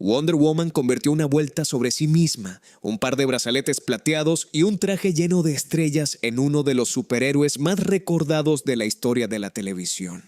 Wonder Woman convirtió una vuelta sobre sí misma, un par de brazaletes plateados y un traje lleno de estrellas en uno de los superhéroes más recordados de la historia de la televisión.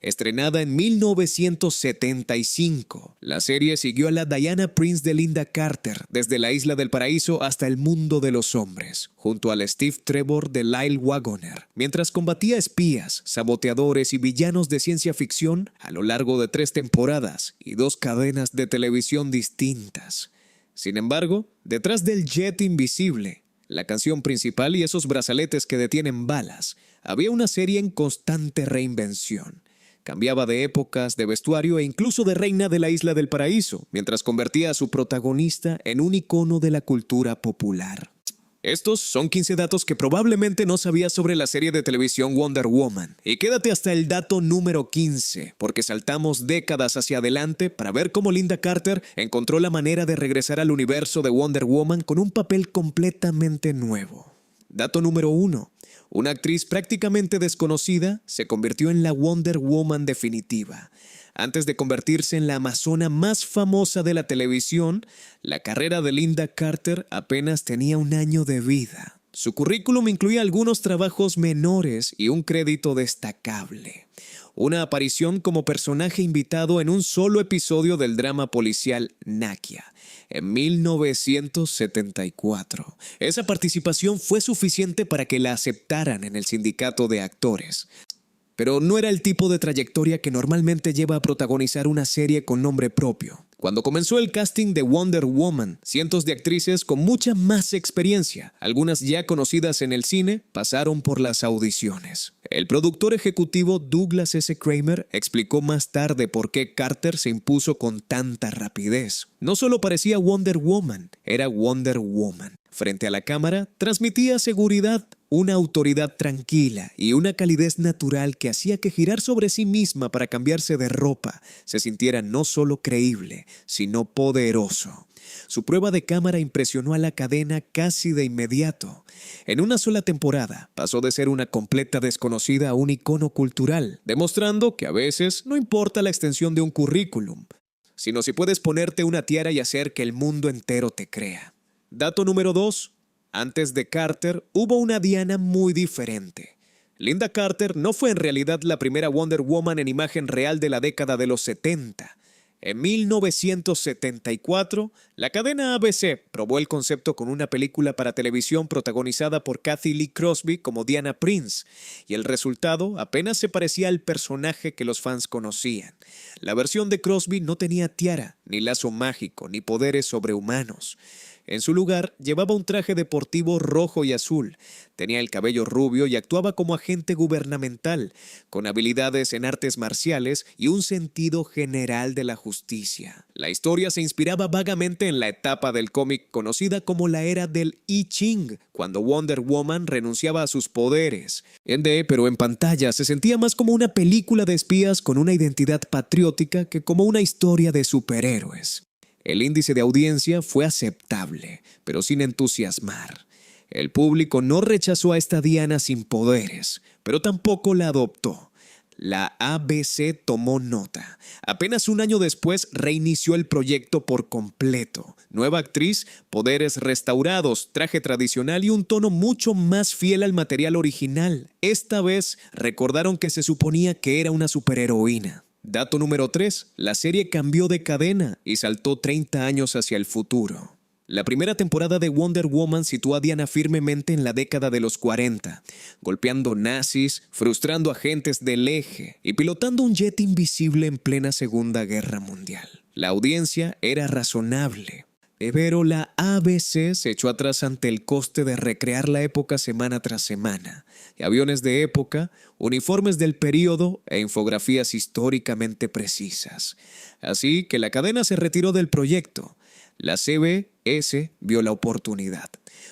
Estrenada en 1975, la serie siguió a la Diana Prince de Lynda Carter desde la Isla del Paraíso hasta el mundo de los hombres, junto al Steve Trevor de Lyle Waggoner, mientras combatía espías, saboteadores y villanos de ciencia ficción a lo largo de 3 temporadas y 2 cadenas de televisión distintas. Sin embargo, detrás del jet invisible, la canción principal y esos brazaletes que detienen balas, había una serie en constante reinvención. Cambiaba de épocas, de vestuario e incluso de reina de la Isla del Paraíso, mientras convertía a su protagonista en un icono de la cultura popular. Estos son 15 datos que probablemente no sabías sobre la serie de televisión Wonder Woman. Y quédate hasta el dato número 15, porque saltamos décadas hacia adelante para ver cómo Lynda Carter encontró la manera de regresar al universo de Wonder Woman con un papel completamente nuevo. Dato número 1. Una actriz prácticamente desconocida se convirtió en la Wonder Woman definitiva. Antes de convertirse en la amazona más famosa de la televisión, la carrera de Lynda Carter apenas tenía 1 año de vida. Su currículum incluía algunos trabajos menores y un crédito destacable. Una aparición como personaje invitado en un solo episodio del drama policial Nakia, en 1974. Esa participación fue suficiente para que la aceptaran en el sindicato de actores. Pero no era el tipo de trayectoria que normalmente lleva a protagonizar una serie con nombre propio. Cuando comenzó el casting de Wonder Woman, cientos de actrices con mucha más experiencia, algunas ya conocidas en el cine, pasaron por las audiciones. El productor ejecutivo Douglas S. Kramer explicó más tarde por qué Carter se impuso con tanta rapidez. No solo parecía Wonder Woman, era Wonder Woman. Frente a la cámara, transmitía seguridad, una autoridad tranquila y una calidez natural que hacía que girar sobre sí misma para cambiarse de ropa se sintiera no solo creíble, sino poderoso. Su prueba de cámara impresionó a la cadena casi de inmediato. En una sola temporada, pasó de ser una completa desconocida a un icono cultural, demostrando que a veces no importa la extensión de un currículum, sino si puedes ponerte una tiara y hacer que el mundo entero te crea. Dato número 2. Antes de Carter, hubo una Diana muy diferente. Lynda Carter no fue en realidad la primera Wonder Woman en imagen real de la década de los 70. En 1974, la cadena ABC probó el concepto con una película para televisión protagonizada por Cathy Lee Crosby como Diana Prince, y el resultado apenas se parecía al personaje que los fans conocían. La versión de Crosby no tenía tiara, ni lazo mágico, ni poderes sobrehumanos. En su lugar, llevaba un traje deportivo rojo y azul, tenía el cabello rubio y actuaba como agente gubernamental, con habilidades en artes marciales y un sentido general de la justicia. La historia se inspiraba vagamente en la etapa del cómic conocida como la era del I Ching, cuando Wonder Woman renunciaba a sus poderes. Pero en pantalla se sentía más como una película de espías con una identidad patriótica que como una historia de superhéroes. El índice de audiencia fue aceptable, pero sin entusiasmar. El público no rechazó a esta Diana sin poderes, pero tampoco la adoptó. La ABC tomó nota. Apenas 1 año después reinició el proyecto por completo. Nueva actriz, poderes restaurados, traje tradicional y un tono mucho más fiel al material original. Esta vez recordaron que se suponía que era una superheroína. Dato número 3. La serie cambió de cadena y saltó 30 años hacia el futuro. La primera temporada de Wonder Woman situó a Diana firmemente en la década de los 40, golpeando nazis, frustrando agentes del eje y pilotando un jet invisible en plena Segunda Guerra Mundial. La audiencia era razonable, pero la ABC se echó atrás ante el coste de recrear la época semana tras semana. Aviones de época, uniformes del período e infografías históricamente precisas. Así que la cadena se retiró del proyecto. La CBS vio la oportunidad.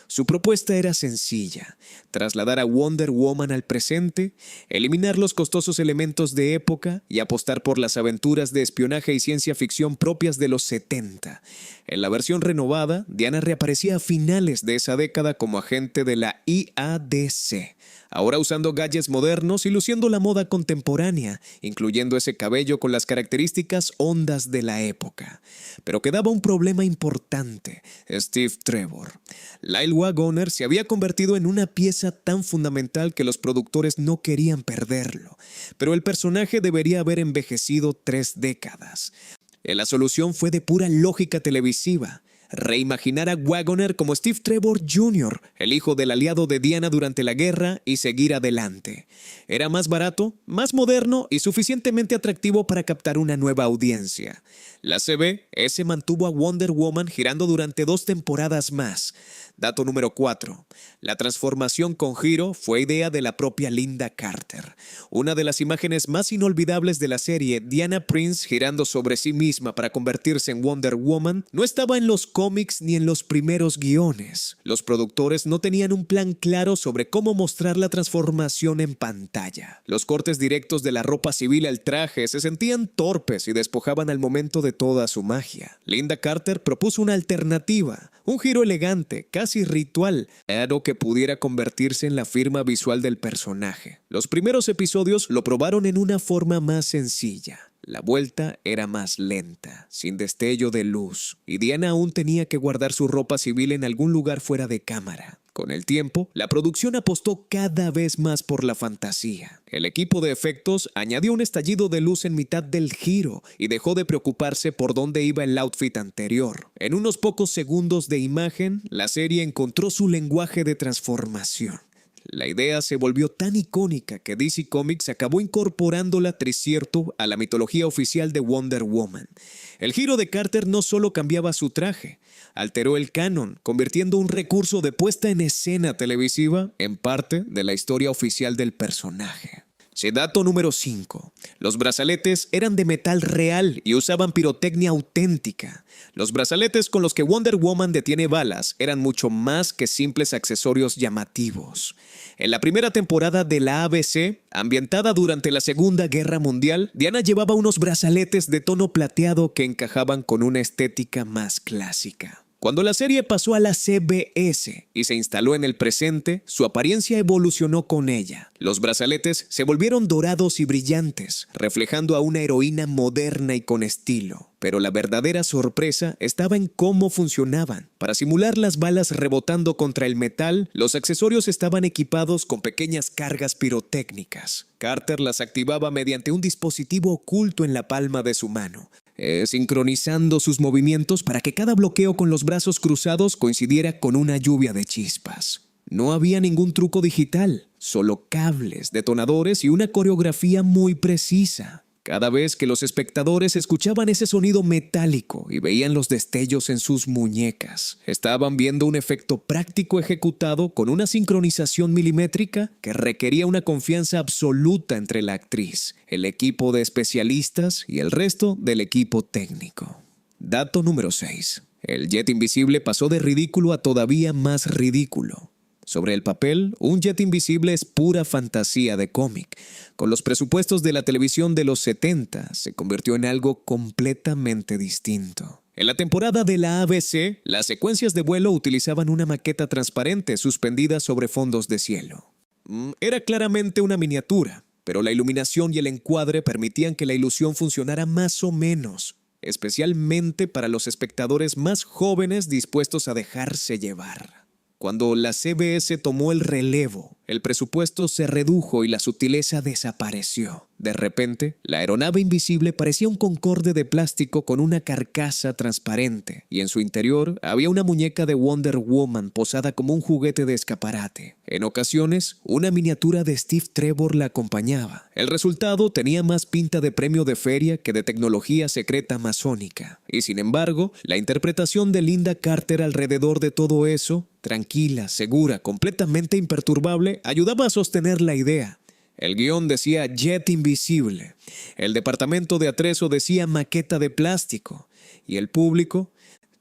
Su propuesta era sencilla: trasladar a Wonder Woman al presente, eliminar los costosos elementos de época y apostar por las aventuras de espionaje y ciencia ficción propias de los 70. En la versión renovada, Diana reaparecía a finales de esa década como agente de la IADC, ahora usando gadgets modernos y luciendo la moda contemporánea, incluyendo ese cabello con las características ondas de la época. Pero quedaba un problema importante: Steve Trevor. Lyle Waggoner se había convertido en una pieza tan fundamental que los productores no querían perderlo, pero el personaje debería haber envejecido 3 décadas. La solución fue de pura lógica televisiva: reimaginar a Waggoner como Steve Trevor Jr., el hijo del aliado de Diana durante la guerra, y seguir adelante. Era más barato, más moderno y suficientemente atractivo para captar una nueva audiencia. La CBS mantuvo a Wonder Woman girando durante 2 temporadas más. Dato número 4. La transformación con giro fue idea de la propia Lynda Carter. Una de las imágenes más inolvidables de la serie, Diana Prince girando sobre sí misma para convertirse en Wonder Woman, no estaba en los cómics ni en los primeros guiones. Los productores no tenían un plan claro sobre cómo mostrar la transformación en pantalla. Los cortes directos de la ropa civil al traje se sentían torpes y despojaban al momento de toda su magia. Lynda Carter propuso una alternativa: un giro elegante, casi ritual, algo que pudiera convertirse en la firma visual del personaje. Los primeros episodios lo probaron en una forma más sencilla. La vuelta era más lenta, sin destello de luz, y Diana aún tenía que guardar su ropa civil en algún lugar fuera de cámara. Con el tiempo, la producción apostó cada vez más por la fantasía. El equipo de efectos añadió un estallido de luz en mitad del giro y dejó de preocuparse por dónde iba el outfit anterior. En unos pocos segundos de imagen, la serie encontró su lenguaje de transformación. La idea se volvió tan icónica que DC Comics acabó incorporándola trescierto a la mitología oficial de Wonder Woman. El giro de Carter no solo cambiaba su traje, alteró el canon, convirtiendo un recurso de puesta en escena televisiva en parte de la historia oficial del personaje. Dato número 5. Los brazaletes eran de metal real y usaban pirotecnia auténtica. Los brazaletes con los que Wonder Woman detiene balas eran mucho más que simples accesorios llamativos. En la primera temporada de la ABC, ambientada durante la Segunda Guerra Mundial, Diana llevaba unos brazaletes de tono plateado que encajaban con una estética más clásica. Cuando la serie pasó a la CBS y se instaló en el presente, su apariencia evolucionó con ella. Los brazaletes se volvieron dorados y brillantes, reflejando a una heroína moderna y con estilo. Pero la verdadera sorpresa estaba en cómo funcionaban. Para simular las balas rebotando contra el metal, los accesorios estaban equipados con pequeñas cargas pirotécnicas. Carter las activaba mediante un dispositivo oculto en la palma de su mano, sincronizando sus movimientos para que cada bloqueo con los brazos cruzados coincidiera con una lluvia de chispas. No había ningún truco digital, solo cables, detonadores y una coreografía muy precisa. Cada vez que los espectadores escuchaban ese sonido metálico y veían los destellos en sus muñecas, estaban viendo un efecto práctico ejecutado con una sincronización milimétrica que requería una confianza absoluta entre la actriz, el equipo de especialistas y el resto del equipo técnico. Dato número 6. El jet invisible pasó de ridículo a todavía más ridículo. Sobre el papel, un jet invisible es pura fantasía de cómic. Con los presupuestos de la televisión de los 70, se convirtió en algo completamente distinto. En la temporada de la ABC, las secuencias de vuelo utilizaban una maqueta transparente suspendida sobre fondos de cielo. Era claramente una miniatura, pero la iluminación y el encuadre permitían que la ilusión funcionara más o menos, especialmente para los espectadores más jóvenes dispuestos a dejarse llevar. Cuando la CBS tomó el relevo, el presupuesto se redujo y la sutileza desapareció. De repente, la aeronave invisible parecía un Concorde de plástico con una carcasa transparente, y en su interior había una muñeca de Wonder Woman posada como un juguete de escaparate. En ocasiones, una miniatura de Steve Trevor la acompañaba. El resultado tenía más pinta de premio de feria que de tecnología secreta masónica. Y sin embargo, la interpretación de Lynda Carter alrededor de todo eso, tranquila, segura, completamente imperturbable, ayudaba a sostener la idea. El guión decía jet invisible, el departamento de atrezo decía maqueta de plástico, y el público,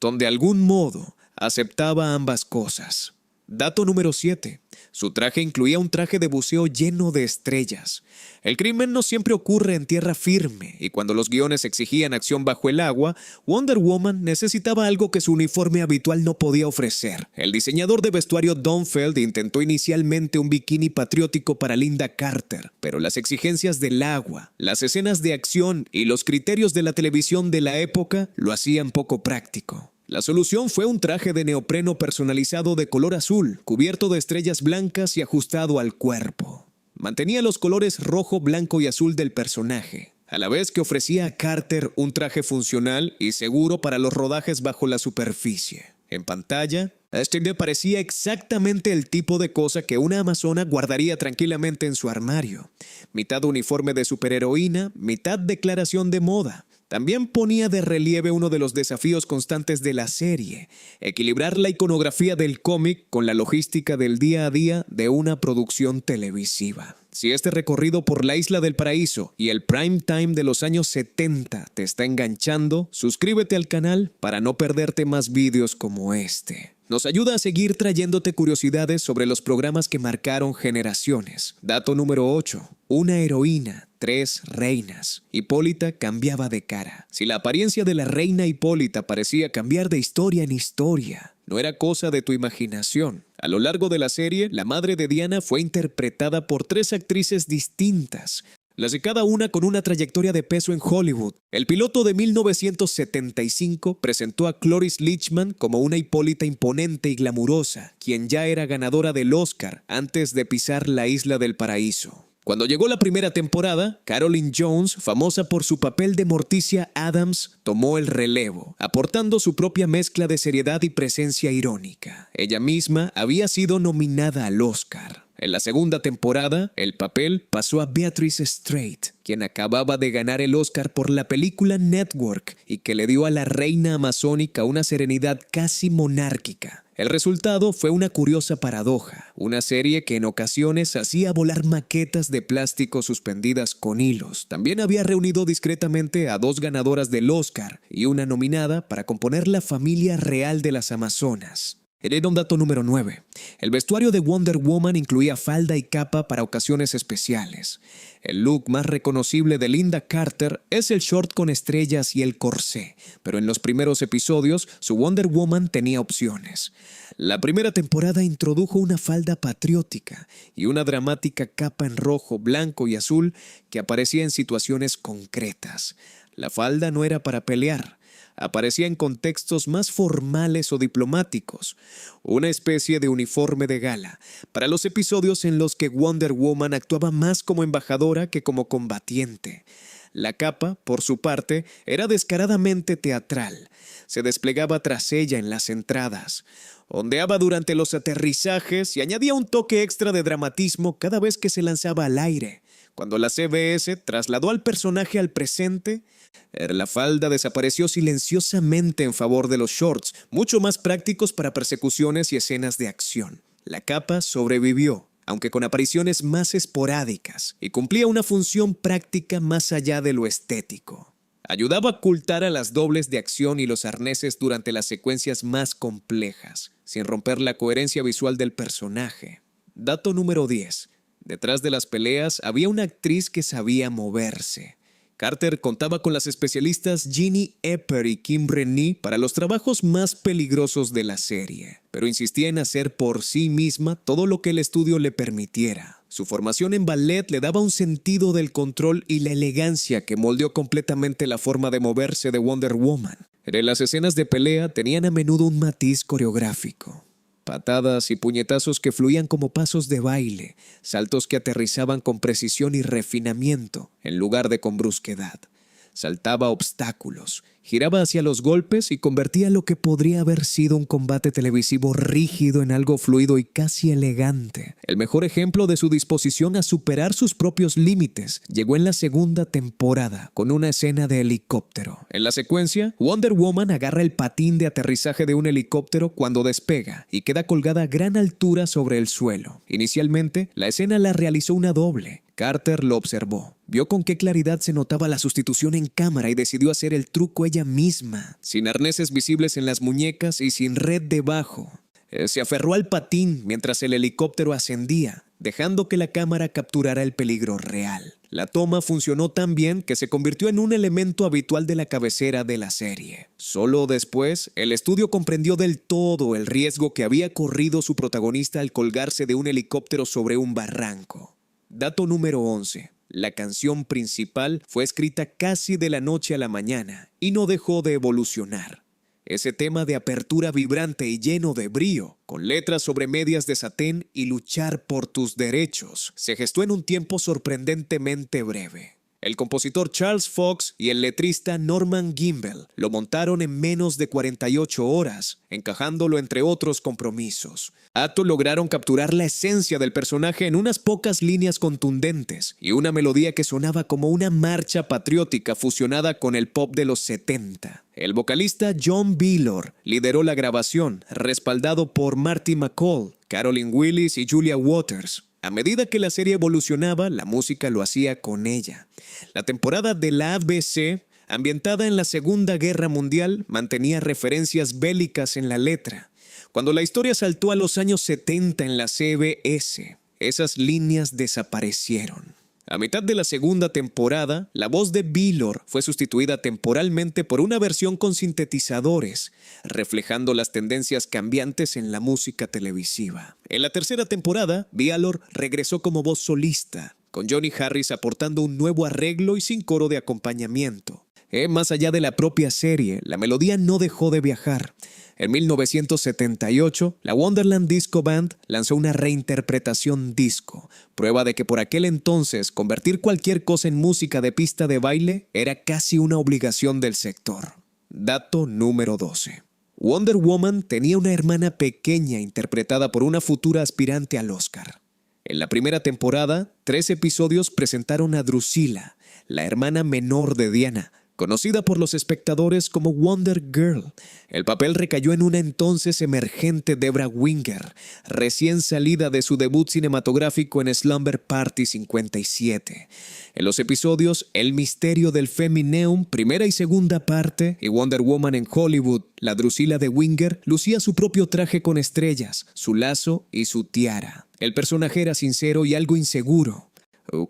de algún modo, aceptaba ambas cosas. Dato número 7. Su traje incluía un traje de buceo lleno de estrellas. El crimen no siempre ocurre en tierra firme, y cuando los guiones exigían acción bajo el agua, Wonder Woman necesitaba algo que su uniforme habitual no podía ofrecer. El diseñador de vestuario Don Feld intentó inicialmente un bikini patriótico para Linda Carter, pero las exigencias del agua, las escenas de acción y los criterios de la televisión de la época lo hacían poco práctico. La solución fue un traje de neopreno personalizado de color azul, cubierto de estrellas blancas y ajustado al cuerpo. Mantenía los colores rojo, blanco y azul del personaje, a la vez que ofrecía a Carter un traje funcional y seguro para los rodajes bajo la superficie. En pantalla, este parecía exactamente el tipo de cosa que una amazona guardaría tranquilamente en su armario. Mitad uniforme de superheroína, mitad declaración de moda. También ponía de relieve uno de los desafíos constantes de la serie: equilibrar la iconografía del cómic con la logística del día a día de una producción televisiva. Si este recorrido por la Isla del Paraíso y el prime time de los años 70 te está enganchando, suscríbete al canal para no perderte más vídeos como este. Nos ayuda a seguir trayéndote curiosidades sobre los programas que marcaron generaciones. Dato número 8. Una heroína, 3 reinas. Hipólita cambiaba de cara. Si la apariencia de la reina Hipólita parecía cambiar de historia en historia, no era cosa de tu imaginación. A lo largo de la serie, la madre de Diana fue interpretada por 3 actrices distintas, las de cada una con una trayectoria de peso en Hollywood. El piloto de 1975 presentó a Cloris Leachman como una Hipólita imponente y glamurosa, quien ya era ganadora del Oscar antes de pisar la Isla del Paraíso. Cuando llegó la primera temporada, Caroline Jones, famosa por su papel de Morticia Addams, tomó el relevo, aportando su propia mezcla de seriedad y presencia irónica. Ella misma había sido nominada al Oscar. En la segunda temporada, el papel pasó a Beatrice Straight, quien acababa de ganar el Oscar por la película Network y que le dio a la reina amazónica una serenidad casi monárquica. El resultado fue una curiosa paradoja, una serie que en ocasiones hacía volar maquetas de plástico suspendidas con hilos. También había reunido discretamente a 2 ganadoras del Oscar y una nominada para componer la familia real de las Amazonas. Hereda un dato número 9. El vestuario de Wonder Woman incluía falda y capa para ocasiones especiales. El look más reconocible de Linda Carter es el short con estrellas y el corsé, pero en los primeros episodios su Wonder Woman tenía opciones. La primera temporada introdujo una falda patriótica y una dramática capa en rojo, blanco y azul que aparecía en situaciones concretas. La falda no era para pelear. Aparecía en contextos más formales o diplomáticos, una especie de uniforme de gala, para los episodios en los que Wonder Woman actuaba más como embajadora que como combatiente. La capa, por su parte, era descaradamente teatral. Se desplegaba tras ella en las entradas, ondeaba durante los aterrizajes y añadía un toque extra de dramatismo cada vez que se lanzaba al aire. Cuando la CBS trasladó al personaje al presente, la falda desapareció silenciosamente en favor de los shorts, mucho más prácticos para persecuciones y escenas de acción. La capa sobrevivió, aunque con apariciones más esporádicas, y cumplía una función práctica más allá de lo estético. Ayudaba a ocultar a las dobles de acción y los arneses durante las secuencias más complejas, sin romper la coherencia visual del personaje. Dato número 10. Detrás de las peleas había una actriz que sabía moverse. Carter contaba con las especialistas Ginny Epper y Kim Rennie para los trabajos más peligrosos de la serie, pero insistía en hacer por sí misma todo lo que el estudio le permitiera. Su formación en ballet le daba un sentido del control y la elegancia que moldeó completamente la forma de moverse de Wonder Woman. En las escenas de pelea tenían a menudo un matiz coreográfico. Patadas y puñetazos que fluían como pasos de baile, saltos que aterrizaban con precisión y refinamiento en lugar de con brusquedad. Saltaba obstáculos, giraba hacia los golpes y convertía lo que podría haber sido un combate televisivo rígido en algo fluido y casi elegante. El mejor ejemplo de su disposición a superar sus propios límites llegó en la segunda temporada, con una escena de helicóptero. En la secuencia, Wonder Woman agarra el patín de aterrizaje de un helicóptero cuando despega y queda colgada a gran altura sobre el suelo. Inicialmente, la escena la realizó una doble. Carter lo observó, vio con qué claridad se notaba la sustitución en cámara y decidió hacer el truco ella ella misma, sin arneses visibles en las muñecas y sin red debajo. Se aferró al patín mientras el helicóptero ascendía, dejando que la cámara capturara el peligro real. La toma funcionó tan bien que se convirtió en un elemento habitual de la cabecera de la serie. Solo después, el estudio comprendió del todo el riesgo que había corrido su protagonista al colgarse de un helicóptero sobre un barranco. Dato número 11. La canción principal fue escrita casi de la noche a la mañana y no dejó de evolucionar. Ese tema de apertura vibrante y lleno de brío, con letras sobre medias de satén y luchar por tus derechos, se gestó en un tiempo sorprendentemente breve. El compositor Charles Fox y el letrista Norman Gimbel lo montaron en menos de 48 horas, encajándolo entre otros compromisos. Lograron capturar la esencia del personaje en unas pocas líneas contundentes y una melodía que sonaba como una marcha patriótica fusionada con el pop de los 70. El vocalista John Billor lideró la grabación, respaldado por Marty McCall, Carolyn Willis y Julia Waters. A medida que la serie evolucionaba, la música lo hacía con ella. La temporada de la ABC, ambientada en la Segunda Guerra Mundial, mantenía referencias bélicas en la letra. Cuando la historia saltó a los años 70 en la CBS, esas líneas desaparecieron. A mitad de la segunda temporada, la voz de Billor fue sustituida temporalmente por una versión con sintetizadores, reflejando las tendencias cambiantes en la música televisiva. En la tercera temporada, Billor regresó como voz solista, con Johnny Harris aportando un nuevo arreglo y sin coro de acompañamiento. Más allá de la propia serie, la melodía no dejó de viajar. En 1978, la Wonderland Disco Band lanzó una reinterpretación disco, prueba de que por aquel entonces convertir cualquier cosa en música de pista de baile era casi una obligación del sector. Dato número 12. Wonder Woman tenía una hermana pequeña interpretada por una futura aspirante al Oscar. En la primera temporada, 3 episodios presentaron a Drusilla, la hermana menor de Diana, conocida por los espectadores como Wonder Girl. El papel recayó en una entonces emergente Debra Winger, recién salida de su debut cinematográfico en Slumber Party 57. En los episodios El misterio del Femineum, primera y segunda parte, y Wonder Woman en Hollywood, la Drusilla de Winger lucía su propio traje con estrellas, su lazo y su tiara. El personaje era sincero y algo inseguro,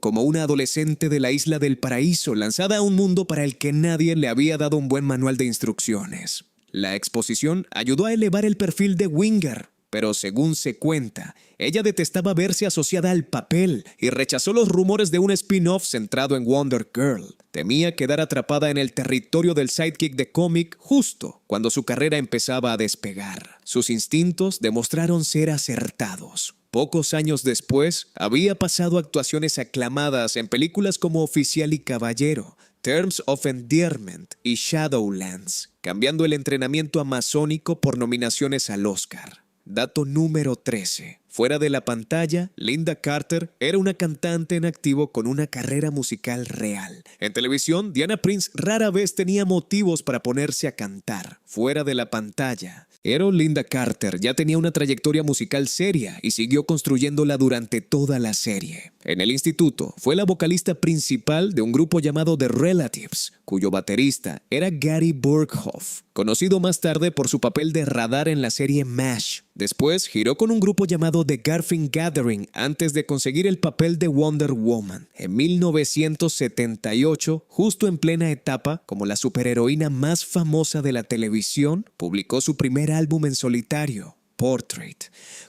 como una adolescente de la isla del paraíso lanzada a un mundo para el que nadie le había dado un buen manual de instrucciones. La exposición ayudó a elevar el perfil de Winger, pero según se cuenta, ella detestaba verse asociada al papel y rechazó los rumores de un spin-off centrado en Wonder Girl. Temía quedar atrapada en el territorio del sidekick de cómic justo cuando su carrera empezaba a despegar. Sus instintos demostraron ser acertados. Pocos años después, había pasado actuaciones aclamadas en películas como Oficial y Caballero, Terms of Endearment y Shadowlands, cambiando el entrenamiento amazónico por nominaciones al Oscar. Dato número 13. Fuera de la pantalla, Linda Carter era una cantante en activo con una carrera musical real. En televisión, Diana Prince rara vez tenía motivos para ponerse a cantar. Fuera de la pantalla, Linda Carter ya tenía una trayectoria musical seria y siguió construyéndola durante toda la serie. En el instituto, fue la vocalista principal de un grupo llamado The Relatives, cuyo baterista era Gary Burghoff, conocido más tarde por su papel de Radar en la serie MASH. Después giró con un grupo llamado The Garfin Gathering antes de conseguir el papel de Wonder Woman. En 1978, justo en plena etapa como la superheroína más famosa de la televisión, publicó su primer álbum en solitario, Portrait.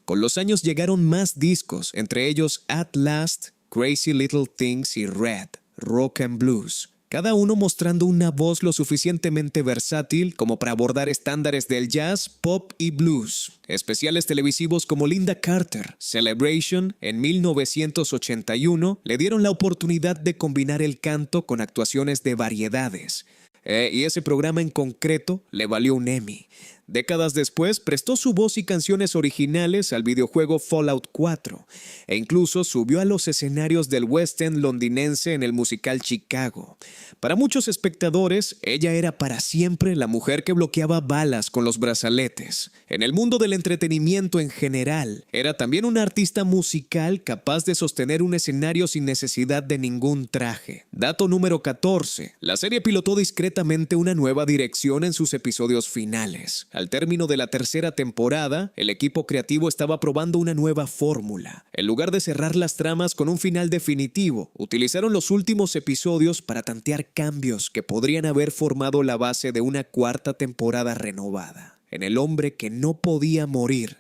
Con los años llegaron más discos, entre ellos At Last, Crazy Little Things y Red, Rock and Blues, cada uno mostrando una voz lo suficientemente versátil como para abordar estándares del jazz, pop y blues. Especiales televisivos como Linda Carter, Celebration, en 1981, le dieron la oportunidad de combinar el canto con actuaciones de variedades. Y ese programa en concreto le valió un Emmy. Décadas después, prestó su voz y canciones originales al videojuego Fallout 4 e incluso subió a los escenarios del West End londinense en el musical Chicago. Para muchos espectadores, ella era para siempre la mujer que bloqueaba balas con los brazaletes. En el mundo del entretenimiento en general, era también una artista musical capaz de sostener un escenario sin necesidad de ningún traje. Dato número 14. La serie pilotó discretamente una nueva dirección en sus episodios finales. Al término de la tercera temporada, el equipo creativo estaba probando una nueva fórmula. En lugar de cerrar las tramas con un final definitivo, utilizaron los últimos episodios para tantear cambios que podrían haber formado la base de una cuarta temporada renovada. En El hombre que no podía morir,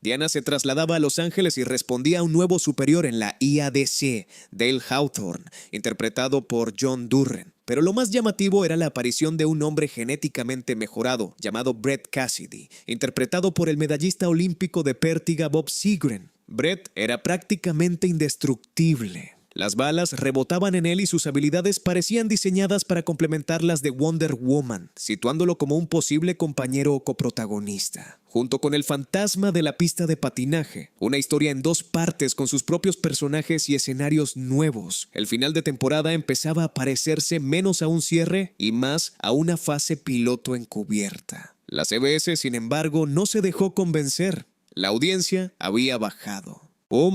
Diana se trasladaba a Los Ángeles y respondía a un nuevo superior en la IADC, Dale Hawthorne, interpretado por John Durren. Pero lo más llamativo era la aparición de un hombre genéticamente mejorado, llamado Brett Cassidy, interpretado por el medallista olímpico de pértiga Bob Seagren. Brett era prácticamente indestructible. Las balas rebotaban en él y sus habilidades parecían diseñadas para complementar las de Wonder Woman, situándolo como un posible compañero o coprotagonista. Junto con el fantasma de la pista de patinaje, una historia en 2 partes con sus propios personajes y escenarios nuevos. El final de temporada empezaba a parecerse menos a un cierre y más a una fase piloto encubierta. La CBS, sin embargo, no se dejó convencer. La audiencia había bajado.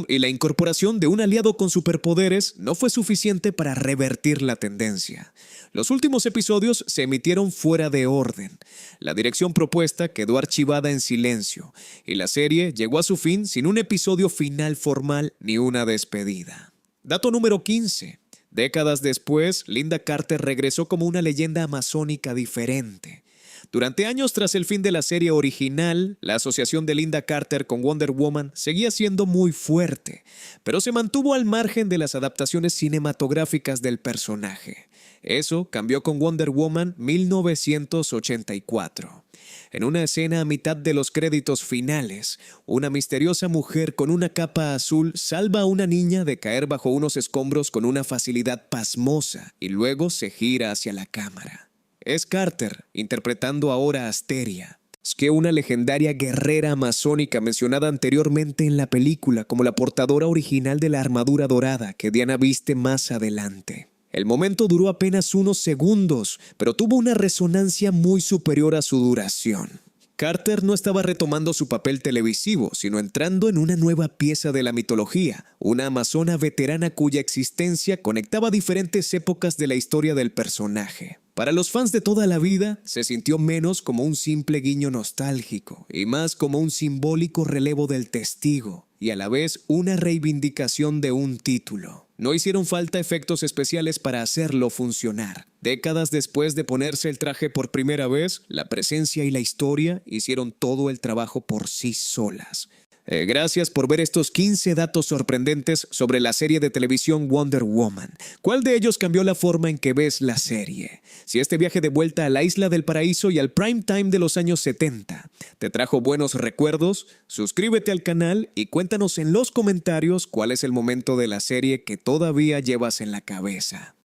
Y la incorporación de un aliado con superpoderes no fue suficiente para revertir la tendencia. Los últimos episodios se emitieron fuera de orden. La dirección propuesta quedó archivada en silencio y la serie llegó a su fin sin un episodio final formal ni una despedida. Dato número 15. Décadas después, Lynda Carter regresó como una leyenda amazónica diferente. Durante años tras el fin de la serie original, la asociación de Lynda Carter con Wonder Woman seguía siendo muy fuerte, pero se mantuvo al margen de las adaptaciones cinematográficas del personaje. Eso cambió con Wonder Woman 1984. En una escena a mitad de los créditos finales, una misteriosa mujer con una capa azul salva a una niña de caer bajo unos escombros con una facilidad pasmosa y luego se gira hacia la cámara. Es Carter, interpretando ahora a Asteria, que una legendaria guerrera amazónica mencionada anteriormente en la película como la portadora original de la armadura dorada que Diana viste más adelante. El momento duró apenas unos segundos, pero tuvo una resonancia muy superior a su duración. Carter no estaba retomando su papel televisivo, sino entrando en una nueva pieza de la mitología, una amazona veterana cuya existencia conectaba diferentes épocas de la historia del personaje. Para los fans de toda la vida, se sintió menos como un simple guiño nostálgico y más como un simbólico relevo del testigo y a la vez una reivindicación de un título. No hicieron falta efectos especiales para hacerlo funcionar. Décadas después de ponerse el traje por primera vez, la presencia y la historia hicieron todo el trabajo por sí solas. Gracias por ver estos 15 datos sorprendentes sobre la serie de televisión Wonder Woman. ¿Cuál de ellos cambió la forma en que ves la serie? Si este viaje de vuelta a la Isla del Paraíso y al prime time de los años 70 te trajo buenos recuerdos, suscríbete al canal y cuéntanos en los comentarios cuál es el momento de la serie que todavía llevas en la cabeza.